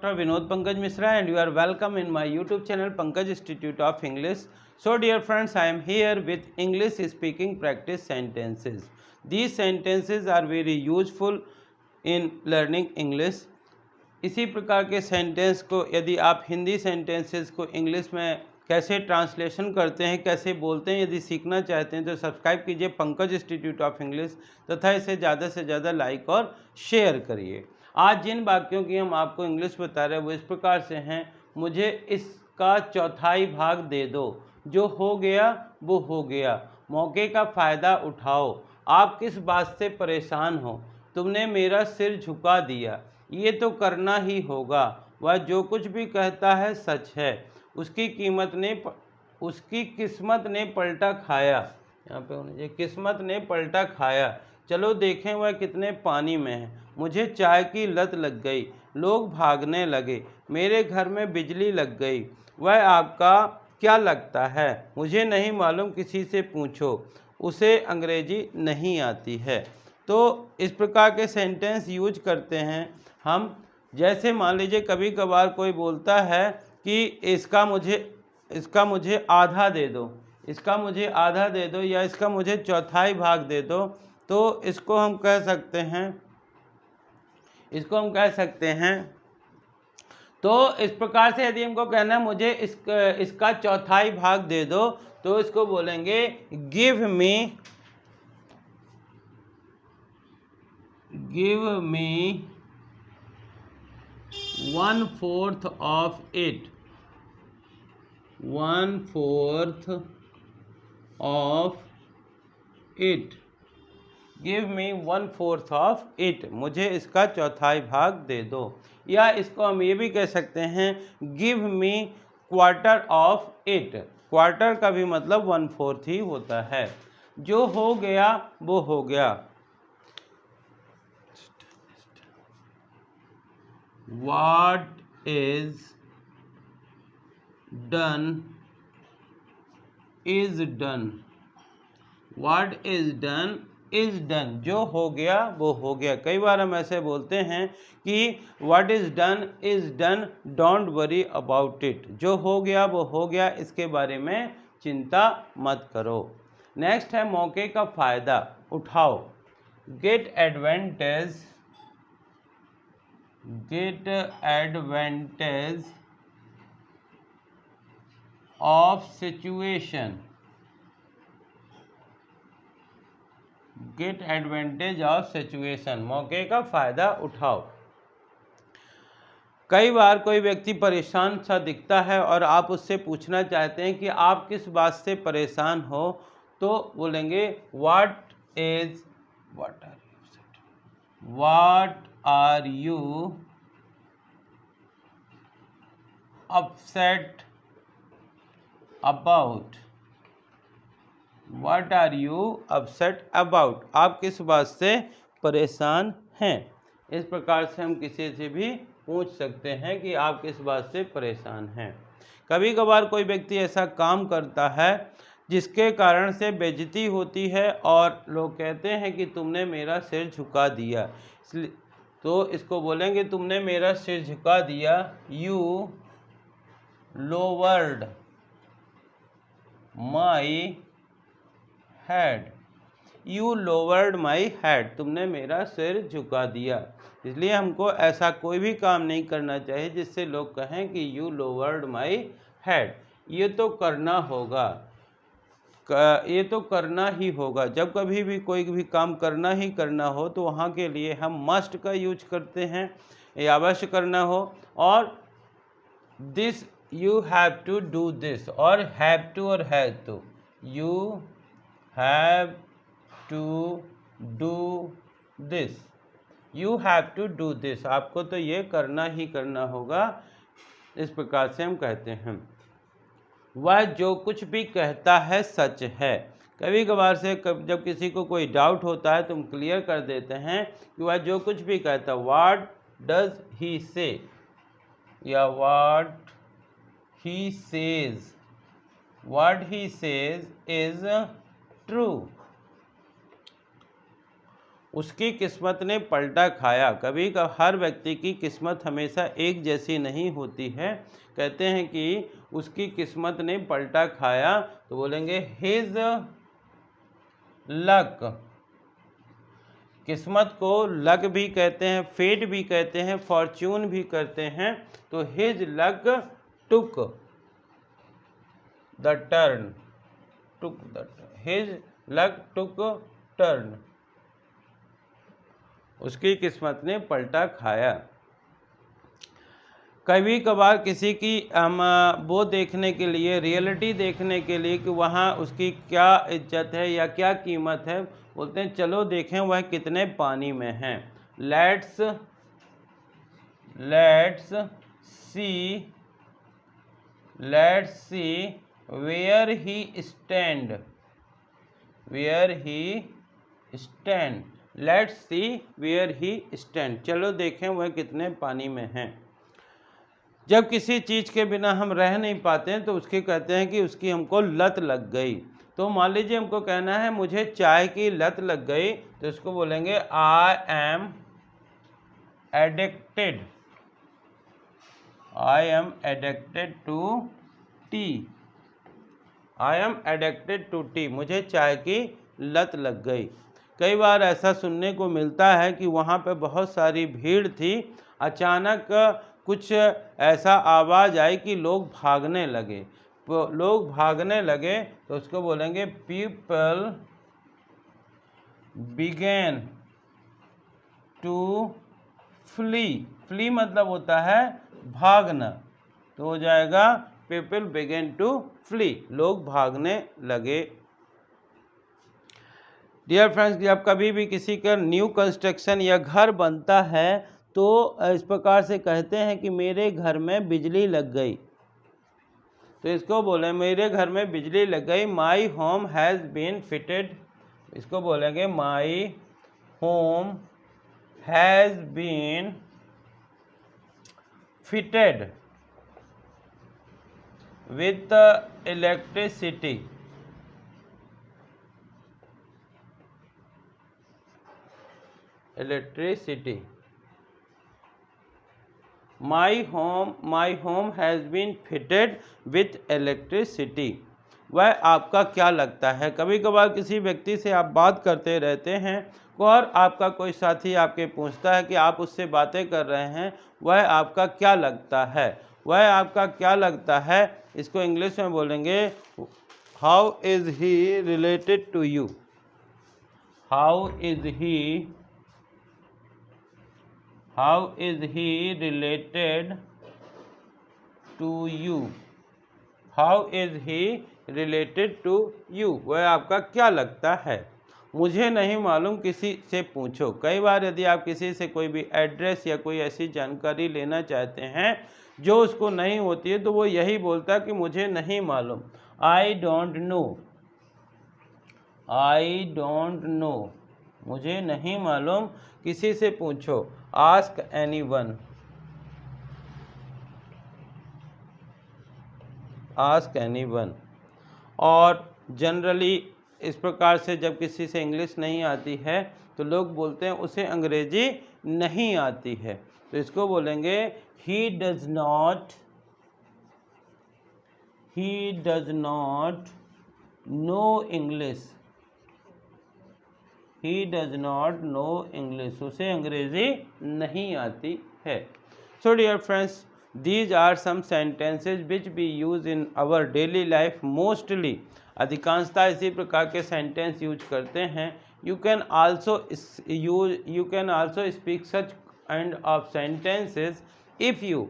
Dr. Vinod Pankaj Misra and you are welcome in my YouTube channel Pankaj Institute of English. So dear friends, I am here with English speaking practice sentences. These sentences are very useful in learning English. इसी प्रकार के sentence को यदि आप Hindi sentences को English में कैसे translation करते हैं, कैसे बोलते हैं, यदि सीखना चाहते हैं तो सब्सक्राइब कीजिए पंकज इंस्टीट्यूट ऑफ इंग्लिश तथा इसे ज़्यादा से ज़्यादा लाइक और शेयर करिए। आज जिन वाक्यों की हम आपको इंग्लिश बता रहे हैं वो इस प्रकार से हैं। मुझे इसका चौथाई भाग दे दो, जो हो गया वो हो गया, मौके का फ़ायदा उठाओ, आप किस बात से परेशान हो, तुमने मेरा सिर झुका दिया, ये तो करना ही होगा, वह जो कुछ भी कहता है सच है, उसकी किस्मत ने पलटा खाया, यहाँ पे होना चाहिए किस्मत ने पलटा खाया, चलो देखें वह कितने पानी में है, मुझे चाय की लत लग गई, लोग भागने लगे, मेरे घर में बिजली लग गई, वह आपका क्या लगता है, मुझे नहीं मालूम, किसी से पूछो, उसे अंग्रेजी नहीं आती है। तो इस प्रकार के सेंटेंस यूज करते हैं हम। जैसे मान लीजिए कभी कभार कोई बोलता है कि इसका मुझे आधा दे दो, इसका मुझे आधा दे दो या इसका मुझे चौथाई भाग दे दो, तो इसको हम कह सकते हैं तो इस प्रकार से यदि हमको कहना है मुझे इसका चौथाई भाग दे दो, तो इसको बोलेंगे give me 1/4 of it, 1/4 of it, give me 1/4 of it, मुझे इसका चौथाई भाग दे दो। या इसको हम ये भी कह सकते हैं give me quarter of it, quarter का भी मतलब 1/4 ही होता है। जो हो गया वो हो गया, what is done is done, what is done is done, जो हो गया वो हो गया। कई बार हम ऐसे बोलते हैं कि what is done is done, don't worry about it, जो हो गया वो हो गया, इसके बारे में चिंता मत करो। नेक्स्ट है मौके का फ़ायदा उठाओ, get advantage of situation, get advantage of situation, मौके का फ़ायदा उठाओ। कई बार कोई व्यक्ति परेशान सा दिखता है और आप उससे पूछना चाहते हैं कि आप किस बात से परेशान हो, तो बोलेंगे what are you upset about, what are you upset about, आप किस बात से परेशान हैं। इस प्रकार से हम किसी से भी पूछ सकते हैं कि आप किस बात से परेशान हैं। कभी कभार कोई व्यक्ति ऐसा काम करता है जिसके कारण से बेइज्जती होती है और लोग कहते हैं कि तुमने मेरा सिर झुका दिया, इसलिए तो इसको बोलेंगे तुमने मेरा सिर झुका दिया, you lowered my head, you lowered my head, तुमने मेरा सिर झुका दिया। इसलिए हमको ऐसा कोई भी काम नहीं करना चाहिए जिससे लोग कहें कि यू लोवर्ड माई हेड, ये तो करना होगा, ये तो करना ही होगा। जब कभी भी कोई भी काम करना ही करना हो तो वहाँ के लिए हम मस्ट का यूज करते हैं, ये अवश्य करना हो, और this you have to do this, और हैव टू और have to, you have to do this, you have to do this, आपको तो ये करना ही करना होगा। इस प्रकार से हम कहते हैं वह जो कुछ भी कहता है सच है। कभी कभार से जब किसी को कोई डाउट होता है तो हम क्लियर कर देते हैं कि वह जो कुछ भी कहता है, व्हाट डज ही से, या what he says, what he says is true, उसकी किस्मत ने पलटा खाया। कभी कभी हर व्यक्ति की किस्मत हमेशा एक जैसी नहीं होती है। कहते हैं कि उसकी किस्मत ने पलटा खाया, तो बोलेंगे हिज लक। किस्मत को लक भी कहते हैं, फेट भी कहते हैं, फॉर्च्यून भी कहते हैं। तो his luck took the turn, his luck took turn, उसकी किस्मत ने पलटा खाया। कभी कभार किसी की हम वो देखने के लिए, रियलिटी देखने के लिए कि वहाँ उसकी क्या इज्जत है या क्या कीमत है, बोलते हैं चलो देखें वह कितने पानी में हैं। Let's see where he stand, let's see where he stand, चलो देखें वह कितने पानी में हैं। जब किसी चीज़ के बिना हम रह नहीं पाते हैं तो उसके कहते हैं कि उसकी हमको लत लग गई। तो मान लीजिए हमको कहना है मुझे चाय की लत लग गई, तो इसको बोलेंगे I am addicted to tea, I am addicted to tea, मुझे चाय की लत लग गई। कई बार ऐसा सुनने को मिलता है कि वहाँ पे बहुत सारी भीड़ थी, अचानक कुछ ऐसा आवाज़ आई कि लोग भागने लगे, तो उसको बोलेंगे पीपल बिगेन टू फ्ली मतलब होता है भागना, तो हो जाएगा पीपल बिगेन टू फ्ली, लोग भागने लगे। डियर फ्रेंड्स, जब कभी भी किसी का न्यू कंस्ट्रक्शन या घर बनता है तो इस प्रकार से कहते हैं कि मेरे घर में बिजली लग गई, तो इसको बोले मेरे घर में बिजली लग गई। My home has been fitted, इसको बोलेंगे my home has been fitted with electricity, my home has been fitted with electricity. वह आपका क्या लगता है? कभी कभार किसी व्यक्ति से आप बात करते रहते हैं और आपका कोई साथी आपके पूछता है कि आप उससे बातें कर रहे हैं, वह आपका क्या लगता है, इसको इंग्लिश में बोलेंगे how is he related to you, how is he related to you, वह आपका क्या लगता है? मुझे नहीं मालूम, किसी से पूछो। कई बार यदि आप किसी से कोई भी एड्रेस या कोई ऐसी जानकारी लेना चाहते हैं जो उसको नहीं होती है, तो वो यही बोलता है कि मुझे नहीं मालूम, आई डोंट नो, मुझे नहीं मालूम, किसी से पूछो। Ask anyone. और जनरली इस प्रकार से जब किसी से इंग्लिश नहीं आती है तो लोग बोलते हैं उसे अंग्रेजी नहीं आती है, तो इसको बोलेंगे he does not know English, उसे अंग्रेजी नहीं आती है। So dear friends, these are some sentences which we use in our daily life mostly, अधिकांशतः इसी प्रकार के सेंटेंस यूज करते हैं। you can also speak such kind of sentences if you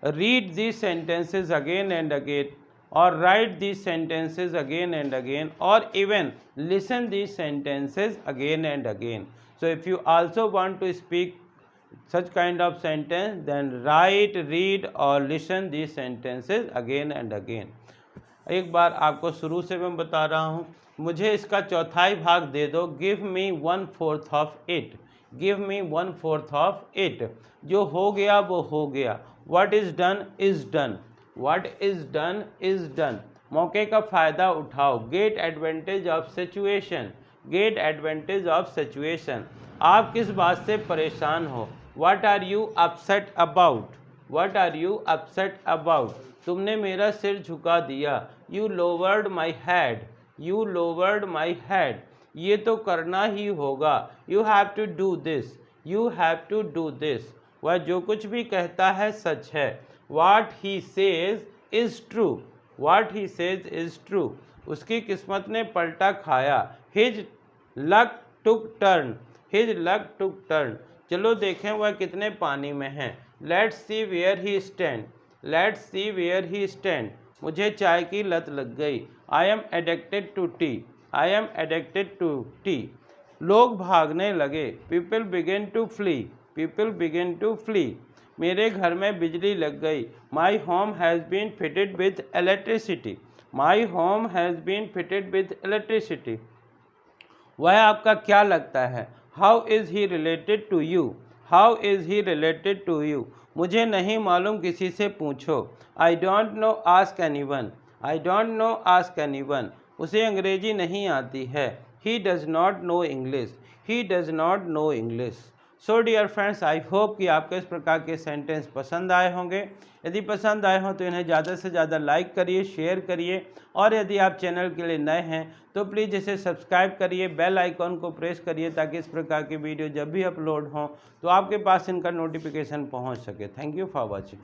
read these sentences again and again, or write these sentences again and again, or even listen these sentences again and again. So if you also want to speak such kind of sentence, then write, read or listen these sentences again and again. एक बार आपको शुरू से मैं बता रहा हूँ, मुझे इसका चौथाई भाग दे दो, give me 1/4 of it, give me 1/4 of it. जो हो गया वो हो गया, what is done is done, what is done is done. मौके का फ़ायदा उठाओ, get advantage of situation, get advantage of situation. आप किस बात से परेशान हो? What are you upset about? What are you upset about? तुमने मेरा सिर झुका दिया। You lowered my head. You lowered my head. ये तो करना ही होगा। You have to do this. You have to do this. वह जो कुछ भी कहता है सच है। What he says is true. What he says is true. उसकी किस्मत ने पलटा खाया। His luck took turn. His luck took turn. चलो देखें वह कितने पानी में है। Let's see where he stand. Let's see where he stand. मुझे चाय की लत लग गई। I am addicted to tea. I am addicted to tea. लोग भागने लगे। People begin to flee. People begin to flee. मेरे घर में बिजली लग गई। My home has been fitted with electricity. My home has been fitted with electricity. वह आपका क्या लगता है? How is he related to you? How is he related to you? मुझे नहीं मालूम, किसी से पूछो। I don't know, ask anyone. I don't know, ask anyone. उसे अंग्रेजी नहीं आती है। He does not know English. He does not know English. So dear friends, I hope कि आपको इस प्रकार के सेंटेंस पसंद आए होंगे। यदि पसंद आए हों तो इन्हें ज़्यादा से ज़्यादा लाइक करिए, शेयर करिए, और यदि आप चैनल के लिए नए हैं तो प्लीज़ इसे सब्सक्राइब करिए, बेल आइकॉन को प्रेस करिए, ताकि इस प्रकार की वीडियो जब भी अपलोड हों तो आपके पास इनका नोटिफिकेशन पहुंच सके। Thank you for watching.